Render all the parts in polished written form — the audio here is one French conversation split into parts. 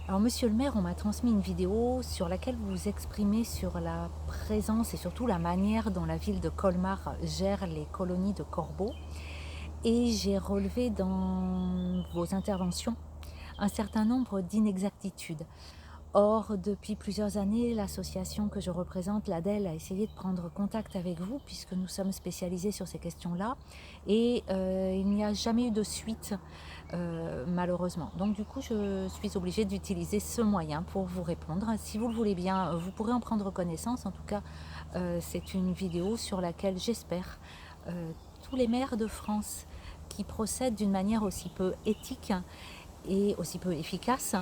Alors, monsieur le maire, on m'a transmis une vidéo sur laquelle vous vous exprimez sur la présence et surtout la manière dont la ville de Colmar gère les colonies de corbeaux. Et j'ai relevé dans vos interventions un certain nombre d'inexactitudes. Or, depuis plusieurs années, l'association que je représente, l'ADEL, a essayé de prendre contact avec vous puisque nous sommes spécialisés sur ces questions-là et il n'y a jamais eu de suite malheureusement. Donc du coup, je suis obligée d'utiliser ce moyen pour vous répondre. Si vous le voulez bien, vous pourrez en prendre connaissance. En tout cas, c'est une vidéo sur laquelle j'espère tous les maires de France qui procèdent d'une manière aussi peu éthique et aussi peu efficace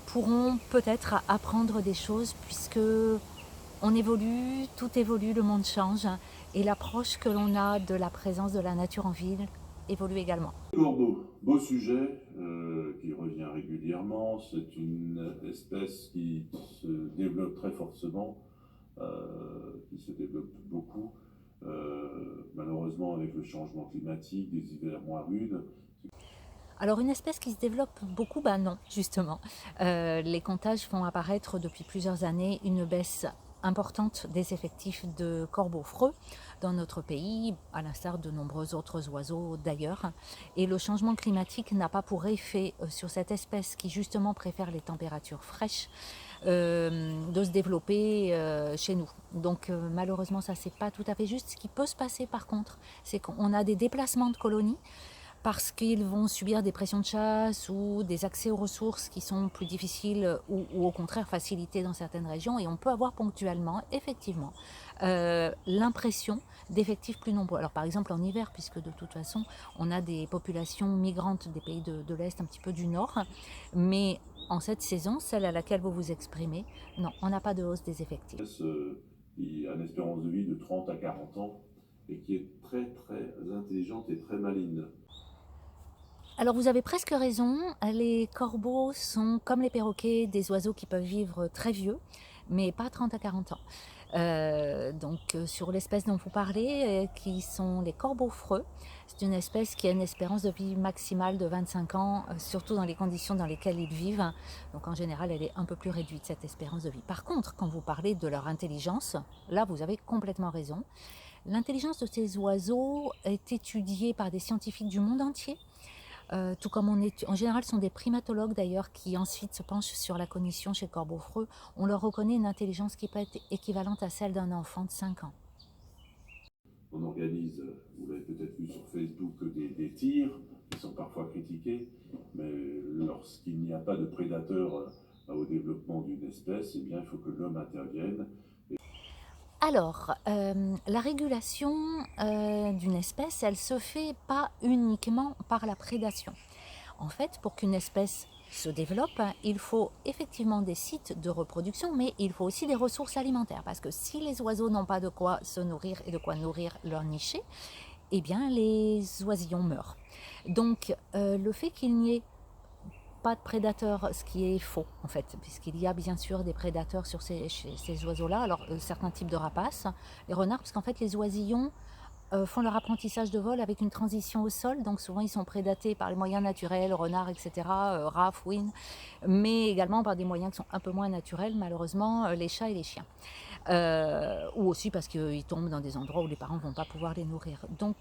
pourront peut-être apprendre des choses puisque on évolue, tout évolue, le monde change et l'approche que l'on a de la présence de la nature en ville évolue également. Corbeau, beau sujet qui revient régulièrement. C'est une espèce qui se développe très fortement, qui se développe beaucoup. Malheureusement, avec le changement climatique, des hivers moins rudes. Alors une espèce qui se développe beaucoup, ben non, justement. Les comptages font apparaître depuis plusieurs années une baisse importante des effectifs de corbeaux freux dans notre pays, à l'instar de nombreux autres oiseaux d'ailleurs. Et le changement climatique n'a pas pour effet sur cette espèce qui justement préfère les températures fraîches de se développer chez nous. Donc malheureusement ça c'est pas tout à fait juste. Ce qui peut se passer par contre, c'est qu'on a des déplacements de colonies parce qu'ils vont subir des pressions de chasse ou des accès aux ressources qui sont plus difficiles ou au contraire facilités dans certaines régions. Et on peut avoir ponctuellement, effectivement, l'impression d'effectifs plus nombreux. Alors par exemple en hiver, puisque de toute façon on a des populations migrantes des pays de l'Est, un petit peu du Nord, mais en cette saison, celle à laquelle vous vous exprimez, non, on n'a pas de hausse des effectifs. Qui a une espérance de vie de 30 à 40 ans et qui est très très intelligente et très maligne. Alors vous avez presque raison, les corbeaux sont comme les perroquets des oiseaux qui peuvent vivre très vieux, mais pas 30 à 40 ans. Sur l'espèce dont vous parlez, qui sont les corbeaux freux, c'est une espèce qui a une espérance de vie maximale de 25 ans, surtout dans les conditions dans lesquelles ils vivent. Donc en général, elle est un peu plus réduite, cette espérance de vie. Par contre, quand vous parlez de leur intelligence, là vous avez complètement raison. L'intelligence de ces oiseaux est étudiée par des scientifiques du monde entier. Tout comme en général, ce sont des primatologues d'ailleurs qui ensuite se penchent sur la cognition chez le corbeau freux. On leur reconnaît une intelligence qui peut être équivalente à celle d'un enfant de 5 ans. On organise, vous l'avez peut-être vu sur Facebook, des tirs qui sont parfois critiqués, mais lorsqu'il n'y a pas de prédateur au développement d'une espèce, eh bien, il faut que l'homme intervienne. Alors, la régulation d'une espèce, elle se fait pas uniquement par la prédation. En fait, pour qu'une espèce se développe, il faut effectivement des sites de reproduction, mais il faut aussi des ressources alimentaires. Parce que si les oiseaux n'ont pas de quoi se nourrir et de quoi nourrir leur nichée, eh bien les oisillons meurent. Donc le fait qu'il n'y ait pas de prédateurs, ce qui est faux en fait, puisqu'il y a bien sûr des prédateurs sur ces oiseaux-là. Alors certains types de rapaces, les renards, parce qu'en fait les oisillons font leur apprentissage de vol avec une transition au sol, donc souvent ils sont prédatés par les moyens naturels, renards, etc., rats, fouines, mais également par des moyens qui sont un peu moins naturels, malheureusement, les chats et les chiens. Ou aussi parce qu'ils tombent dans des endroits où les parents ne vont pas pouvoir les nourrir. Donc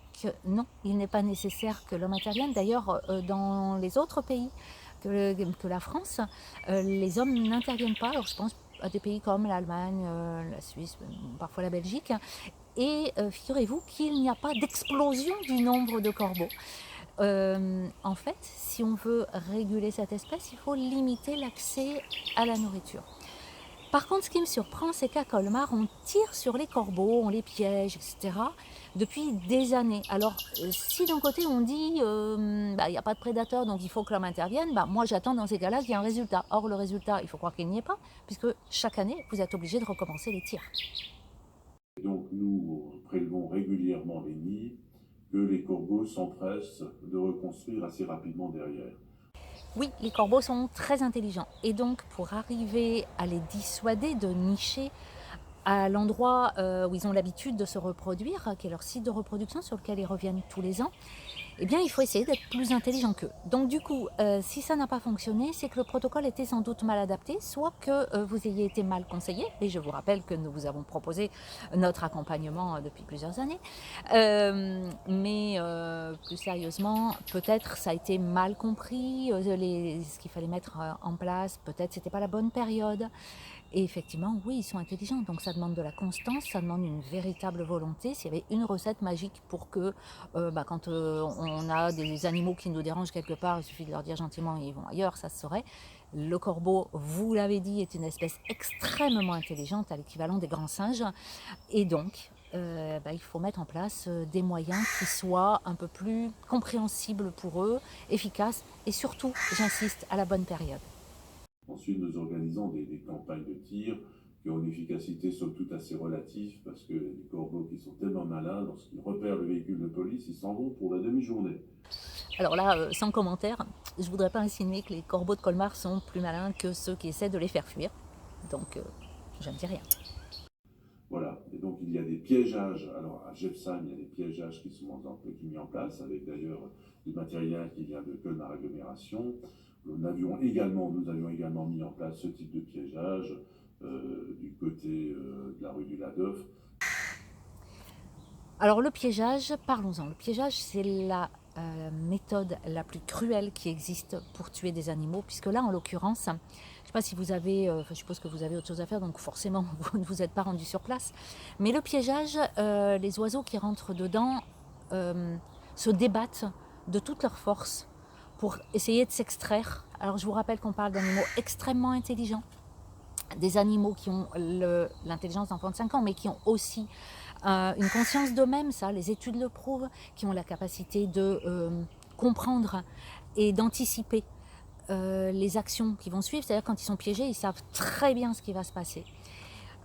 non, il n'est pas nécessaire que l'homme intervienne. D'ailleurs, dans les autres pays que la France, les hommes n'interviennent pas. Alors je pense à des pays comme l'Allemagne, la Suisse, parfois la Belgique. Et figurez-vous qu'il n'y a pas d'explosion du nombre de corbeaux. En fait, si on veut réguler cette espèce, il faut limiter l'accès à la nourriture. Par contre, ce qui me surprend, c'est qu'à Colmar, on tire sur les corbeaux, on les piège, etc. depuis des années. Alors, si d'un côté on dit il n'y a pas de prédateurs, donc il faut que l'homme intervienne, moi j'attends dans ces cas-là qu'il y ait un résultat. Or, le résultat, il faut croire qu'il n'y ait pas, puisque chaque année, vous êtes obligé de recommencer les tirs. Et donc nous prélevons régulièrement les nids que les corbeaux s'empressent de reconstruire assez rapidement derrière. Oui, les corbeaux sont très intelligents. Et donc, pour arriver à les dissuader de nicher à l'endroit où ils ont l'habitude de se reproduire, qui est leur site de reproduction sur lequel ils reviennent tous les ans, eh bien, il faut essayer d'être plus intelligent qu'eux. Donc, du coup, si ça n'a pas fonctionné, c'est que le protocole était sans doute mal adapté, soit que vous ayez été mal conseillé. Et je vous rappelle que nous vous avons proposé notre accompagnement depuis plusieurs années. Mais plus sérieusement, peut-être ça a été mal compris, ce qu'il fallait mettre en place. Peut-être c'était pas la bonne période. Et effectivement, oui, ils sont intelligents, donc ça demande de la constance, ça demande une véritable volonté. S'il y avait une recette magique pour que, quand on a des animaux qui nous dérangent quelque part, il suffit de leur dire gentiment et ils vont ailleurs, ça se saurait. Le corbeau, vous l'avez dit, est une espèce extrêmement intelligente, à l'équivalent des grands singes. Et donc, il faut mettre en place des moyens qui soient un peu plus compréhensibles pour eux, efficaces et surtout, j'insiste, à la bonne période. Ensuite, nous organisons des campagnes de tir qui ont une efficacité somme toute assez relative parce que les corbeaux qui sont tellement malins, lorsqu'ils repèrent le véhicule de police, ils s'en vont pour la demi-journée. Alors là, sans commentaire, je ne voudrais pas insinuer que les corbeaux de Colmar sont plus malins que ceux qui essaient de les faire fuir. Donc, je ne dis rien. Voilà, et donc il y a des piégeages. Alors à Jepsam, il y a des piégeages qui sont mis en place, avec d'ailleurs du matériel qui vient de Colmar Agglomération. Nous avions également mis en place ce type de piégeage du côté de la rue du Ladoff. Alors le piégeage, parlons-en. Le piégeage, c'est la méthode la plus cruelle qui existe pour tuer des animaux, puisque là, en l'occurrence, je ne sais pas si vous avez, je suppose que vous avez autre chose à faire, donc forcément, vous ne vous êtes pas rendu sur place. Mais le piégeage, les oiseaux qui rentrent dedans se débattent de toute leur force pour essayer de s'extraire. Alors je vous rappelle qu'on parle d'animaux extrêmement intelligents, des animaux qui ont l'intelligence d'enfants de 5 ans, mais qui ont aussi une conscience d'eux-mêmes, ça, les études le prouvent, qui ont la capacité de comprendre et d'anticiper les actions qui vont suivre. C'est-à-dire quand ils sont piégés, ils savent très bien ce qui va se passer.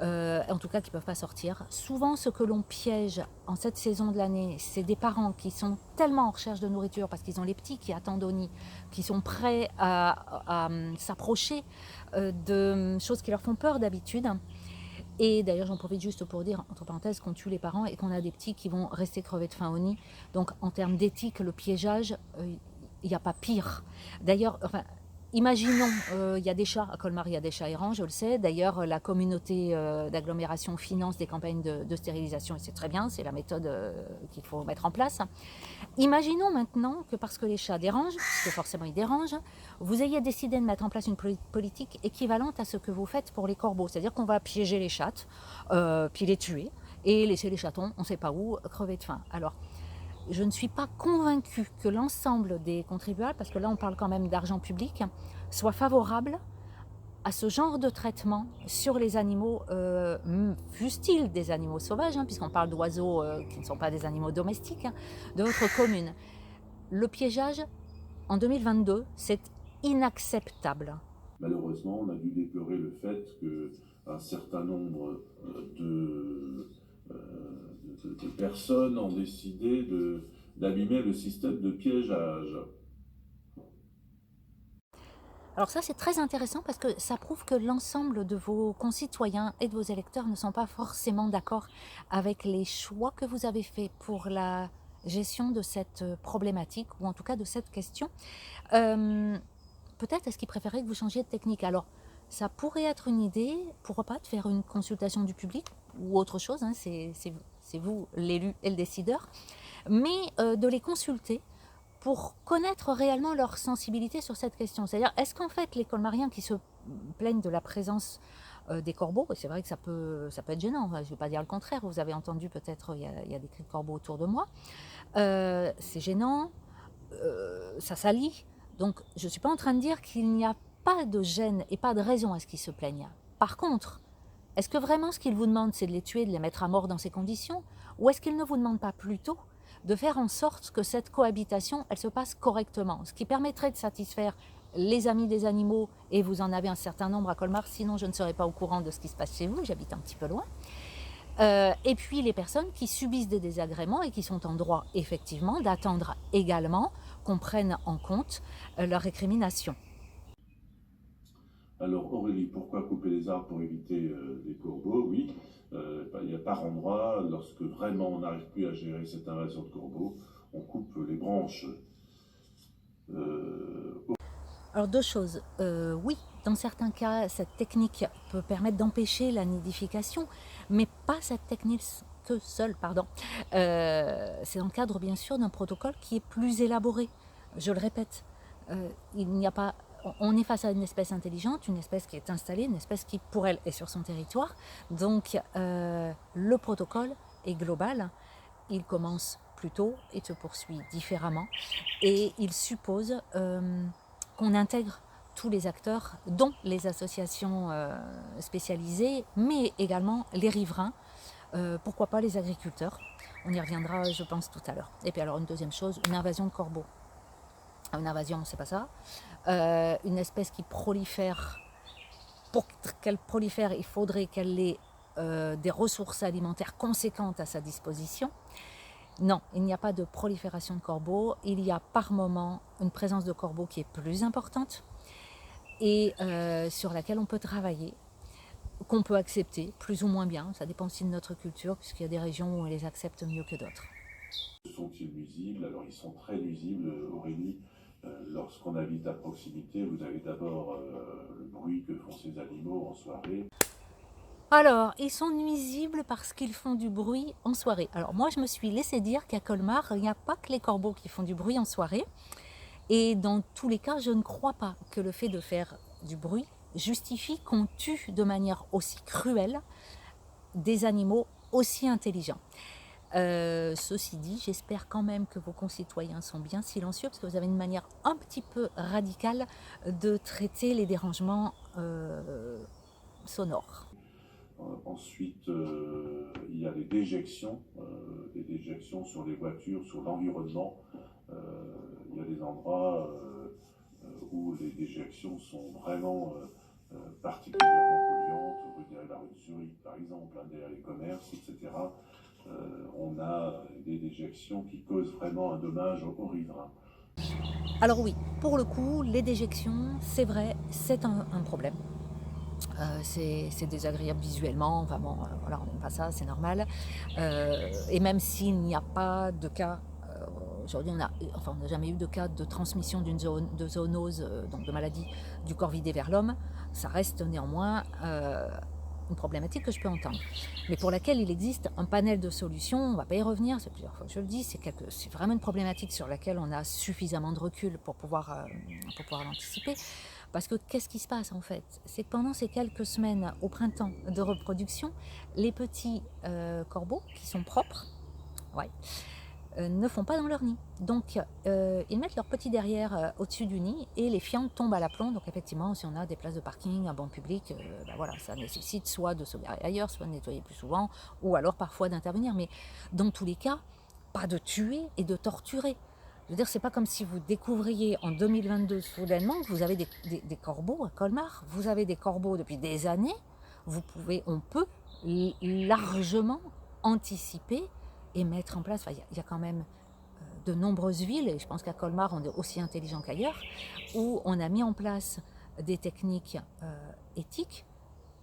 En tout cas, qui ne peuvent pas sortir. Souvent, ce que l'on piège en cette saison de l'année, c'est des parents qui sont tellement en recherche de nourriture parce qu'ils ont les petits qui attendent au nid, qui sont prêts à s'approcher de choses qui leur font peur d'habitude. Et d'ailleurs, j'en profite juste pour dire, entre parenthèses, qu'on tue les parents et qu'on a des petits qui vont rester crevés de faim au nid. Donc, en termes d'éthique, le piégeage, il n'y a pas pire. D'ailleurs, imaginons, il y a des chats, à Colmar, il y a des chats errants, je le sais. D'ailleurs, la communauté d'agglomération finance des campagnes de stérilisation, et c'est très bien, c'est la méthode qu'il faut mettre en place. Imaginons maintenant que parce que les chats dérangent, parce que forcément ils dérangent, vous ayez décidé de mettre en place une politique équivalente à ce que vous faites pour les corbeaux. C'est-à-dire qu'on va piéger les chattes, puis les tuer, et laisser les chatons, on ne sait pas où, crever de faim. Alors, je ne suis pas convaincue que l'ensemble des contribuables, parce que là on parle quand même d'argent public, soit favorable à ce genre de traitement sur les animaux, fussent-ils des animaux sauvages, puisqu'on parle d'oiseaux qui ne sont pas des animaux domestiques, de votre commune. Le piégeage, en 2022, c'est inacceptable. Malheureusement, on a dû déplorer le fait qu'un certain nombre de personnes ont décidé d'abîmer le système de piégeage. Alors ça, c'est très intéressant parce que ça prouve que l'ensemble de vos concitoyens et de vos électeurs ne sont pas forcément d'accord avec les choix que vous avez faits pour la gestion de cette problématique, ou en tout cas de cette question. Peut-être est-ce qu'ils préféraient que vous changiez de technique. Alors, ça pourrait être une idée, pourquoi pas, de faire une consultation du public ou autre chose, c'est vous l'élu et le décideur, mais de les consulter pour connaître réellement leur sensibilité sur cette question. C'est-à-dire, est-ce qu'en fait, les colmariens qui se plaignent de la présence des corbeaux, et c'est vrai que ça peut être gênant, je ne vais pas dire le contraire, vous avez entendu peut-être, il y a des cris de corbeaux autour de moi, c'est gênant, ça salit. Donc, je ne suis pas en train de dire qu'il n'y a pas de gêne et pas de raison à ce qu'ils se plaignent. Par contre, est-ce que vraiment ce qu'ils vous demandent, c'est de les tuer, de les mettre à mort dans ces conditions? Ou est-ce qu'ils ne vous demandent pas plutôt de faire en sorte que cette cohabitation, elle se passe correctement? Ce qui permettrait de satisfaire les amis des animaux, et vous en avez un certain nombre à Colmar, sinon je ne serais pas au courant de ce qui se passe chez vous, j'habite un petit peu loin. Et puis les personnes qui subissent des désagréments et qui sont en droit effectivement d'attendre également qu'on prenne en compte leurs récriminations. Alors Aurélie, pourquoi couper les arbres pour éviter les corbeaux? Oui, il y a par endroit, lorsque vraiment on n'arrive plus à gérer cette invasion de corbeaux, on coupe les branches. Alors deux choses. Oui, dans certains cas, cette technique peut permettre d'empêcher la nidification, mais pas cette technique que seule, pardon. C'est dans le cadre, bien sûr, d'un protocole qui est plus élaboré. Je le répète, il n'y a pas... On est face à une espèce intelligente, une espèce qui est installée, une espèce qui, pour elle, est sur son territoire. Donc, le protocole est global. Il commence plus tôt et se poursuit différemment. Et il suppose qu'on intègre tous les acteurs, dont les associations spécialisées, mais également les riverains, pourquoi pas les agriculteurs. On y reviendra, je pense, tout à l'heure. Et puis alors, une deuxième chose, une invasion de corbeaux. Une invasion, c'est pas ça. Une espèce qui prolifère. Pour qu'elle prolifère, il faudrait qu'elle ait des ressources alimentaires conséquentes à sa disposition. Non, il n'y a pas de prolifération de corbeaux. Il y a par moment une présence de corbeaux qui est plus importante et sur laquelle on peut travailler, qu'on peut accepter plus ou moins bien. Ça dépend aussi de notre culture, puisqu'il y a des régions où on les accepte mieux que d'autres. Sont-ils nuisibles? Alors ils sont très nuisibles, Aurélie. Lorsqu'on habite à proximité, vous avez d'abord le bruit que font ces animaux en soirée. Alors, ils sont nuisibles parce qu'ils font du bruit en soirée. Alors moi, je me suis laissé dire qu'à Colmar, il n'y a pas que les corbeaux qui font du bruit en soirée. Et dans tous les cas, je ne crois pas que le fait de faire du bruit justifie qu'on tue de manière aussi cruelle des animaux aussi intelligents. Ceci dit, j'espère quand même que vos concitoyens sont bien silencieux parce que vous avez une manière un petit peu radicale de traiter les dérangements sonores. Ensuite, il y a des déjections sur les voitures, sur l'environnement. Il y a des endroits où les déjections sont vraiment particulièrement polluantes, derrière la rue de Zurich par exemple, derrière les commerces, etc. On a des déjections qui causent vraiment un dommage aux riverains. Alors oui, pour le coup, les déjections, c'est vrai, c'est un problème. C'est désagréable visuellement, enfin bon, voilà, on n'aime pas ça, c'est normal. Et même s'il n'y a pas de cas, aujourd'hui on n'a jamais eu de cas de transmission de zoonose, donc de maladie du corvidé vers l'homme, ça reste néanmoins une problématique que je peux entendre, mais pour laquelle il existe un panel de solutions. On ne va pas y revenir, c'est plusieurs fois que je le dis, c'est vraiment une problématique sur laquelle on a suffisamment de recul pour pouvoir l'anticiper. Parce que qu'est-ce qui se passe en fait? C'est que pendant ces quelques semaines au printemps de reproduction, les petits corbeaux qui sont propres, ouais, ne font pas dans leur nid. Donc ils mettent leur petit derrière au-dessus du nid et les fientes tombent à l'aplomb. Donc effectivement, si on a des places de parking, un banc public, voilà, ça nécessite soit de se garer ailleurs, soit de nettoyer plus souvent, ou alors parfois d'intervenir. Mais dans tous les cas, pas de tuer et de torturer. Je veux dire, c'est pas comme si vous découvriez en 2022 soudainement que vous avez des corbeaux à Colmar. Vous avez des corbeaux depuis des années. On peut largement anticiper et mettre en place. Enfin, il y a quand même de nombreuses villes, et je pense qu'à Colmar, on est aussi intelligent qu'ailleurs, où on a mis en place des techniques éthiques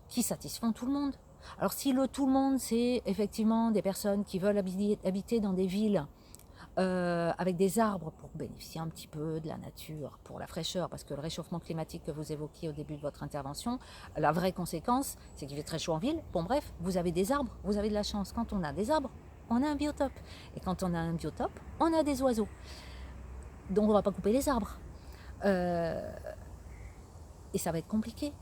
qui satisfont tout le monde. Alors si le tout le monde, c'est effectivement des personnes qui veulent habiter dans des villes avec des arbres pour bénéficier un petit peu de la nature, pour la fraîcheur, parce que le réchauffement climatique que vous évoquiez au début de votre intervention, la vraie conséquence, c'est qu'il fait très chaud en ville. Bon bref, vous avez des arbres, vous avez de la chance. Quand on a des arbres, on a un biotope. Et quand on a un biotope, on a des oiseaux. Donc on ne va pas couper les arbres. Et ça va être compliqué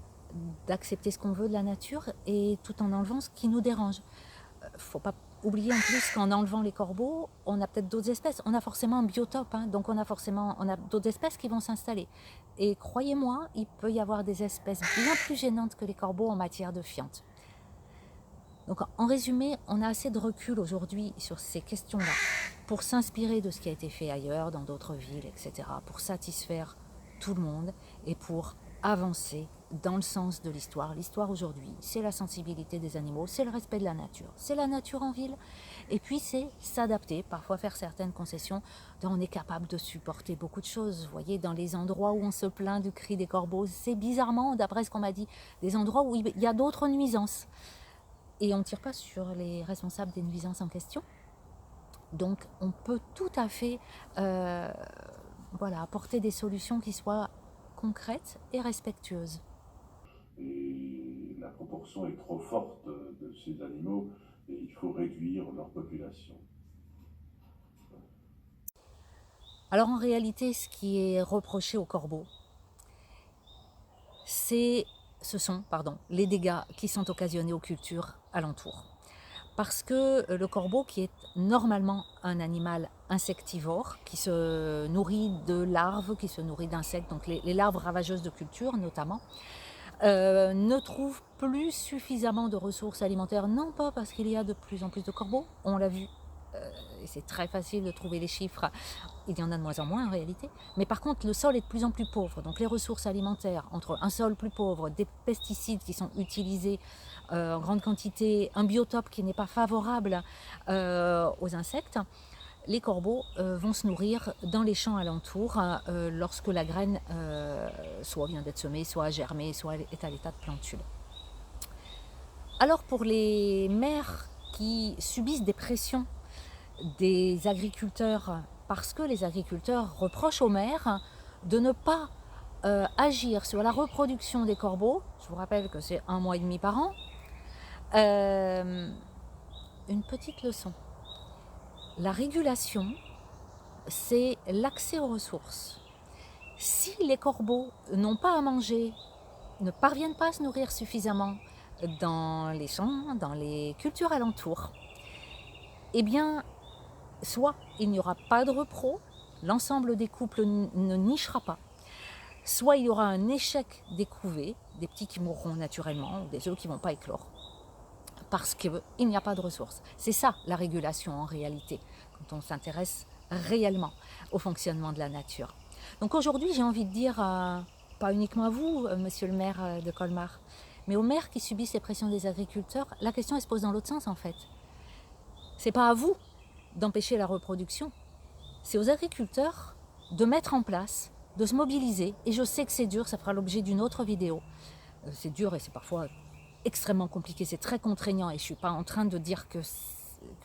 d'accepter ce qu'on veut de la nature et tout en enlevant ce qui nous dérange. Faut pas oublier en plus qu'en enlevant les corbeaux, on a peut-être d'autres espèces. On a forcément un biotope, hein, donc on a d'autres espèces qui vont s'installer. Et croyez-moi, il peut y avoir des espèces bien plus gênantes que les corbeaux en matière de fientes. Donc en résumé, on a assez de recul aujourd'hui sur ces questions-là pour s'inspirer de ce qui a été fait ailleurs, dans d'autres villes, etc., pour satisfaire tout le monde et pour avancer dans le sens de l'histoire. L'histoire aujourd'hui, c'est la sensibilité des animaux, c'est le respect de la nature. C'est la nature en ville. Et puis c'est s'adapter, parfois faire certaines concessions. On est capable de supporter beaucoup de choses. Vous voyez, dans les endroits où on se plaint du cri des corbeaux, c'est bizarrement, d'après ce qu'on m'a dit, des endroits où il y a d'autres nuisances. Et on ne tire pas sur les responsables des nuisances en question. Donc on peut tout à fait voilà, apporter des solutions qui soient concrètes et respectueuses. Et la proportion est trop forte de ces animaux et il faut réduire leur population. Alors en réalité, ce qui est reproché aux corbeaux, ce sont les dégâts qui sont occasionnés aux cultures alentours. Parce que le corbeau, qui est normalement un animal insectivore, qui se nourrit de larves, qui se nourrit d'insectes, donc les larves ravageuses de culture notamment, ne trouve plus suffisamment de ressources alimentaires, non pas parce qu'il y a de plus en plus de corbeaux, on l'a vu, et c'est très facile de trouver les chiffres, il y en a de moins en moins en réalité, mais par contre le sol est de plus en plus pauvre, donc les ressources alimentaires, entre un sol plus pauvre, des pesticides qui sont utilisés en grande quantité, un biotope qui n'est pas favorable aux insectes, les corbeaux vont se nourrir dans les champs alentours lorsque la graine soit vient d'être semée, soit a germé, soit est à l'état de plantule. Alors pour les mères qui subissent des pressions des agriculteurs, parce que les agriculteurs reprochent aux mères de ne pas agir sur la reproduction des corbeaux, je vous rappelle que c'est 1 mois et demi par an, une petite leçon. La régulation, c'est l'accès aux ressources. Si les corbeaux n'ont pas à manger, ne parviennent pas à se nourrir suffisamment dans les champs, dans les cultures alentours, eh bien, soit il n'y aura pas de repro, l'ensemble des couples ne nichera pas, soit il y aura un échec des couvées, des petits qui mourront naturellement, ou des œufs qui ne vont pas éclore, parce qu'il n'y a pas de ressources. C'est ça la régulation en réalité, quand on s'intéresse réellement au fonctionnement de la nature. Donc aujourd'hui, j'ai envie de dire, pas uniquement à vous, monsieur le maire de Colmar, mais aux maires qui subissent les pressions des agriculteurs, la question elle se pose dans l'autre sens en fait. C'est pas à vous d'empêcher la reproduction, c'est aux agriculteurs de mettre en place, de se mobiliser, et je sais que c'est dur, ça fera l'objet d'une autre vidéo. C'est dur et c'est parfois extrêmement compliqué, c'est très contraignant, et je ne suis pas en train de dire que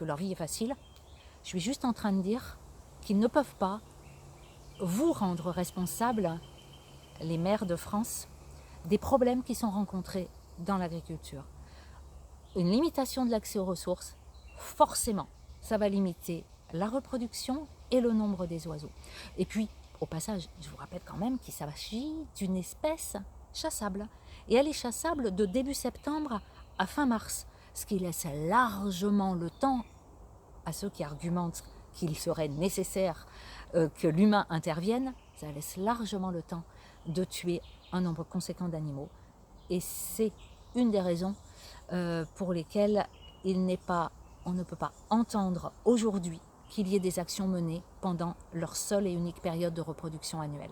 leur vie est facile, je suis juste en train de dire qu'ils ne peuvent pas vous rendre responsable, les maires de France, des problèmes qui sont rencontrés dans l'agriculture. Une limitation de l'accès aux ressources, forcément, ça va limiter la reproduction et le nombre des oiseaux. Et puis, au passage, je vous rappelle quand même qu'il s'agit d'une espèce chassable. Et elle est chassable de début septembre à fin mars, ce qui laisse largement le temps à ceux qui argumentent qu'il serait nécessaire que l'humain intervienne, ça laisse largement le temps de tuer un nombre conséquent d'animaux. Et c'est une des raisons pour lesquelles on ne peut pas entendre aujourd'hui qu'il y ait des actions menées pendant leur seule et unique période de reproduction annuelle.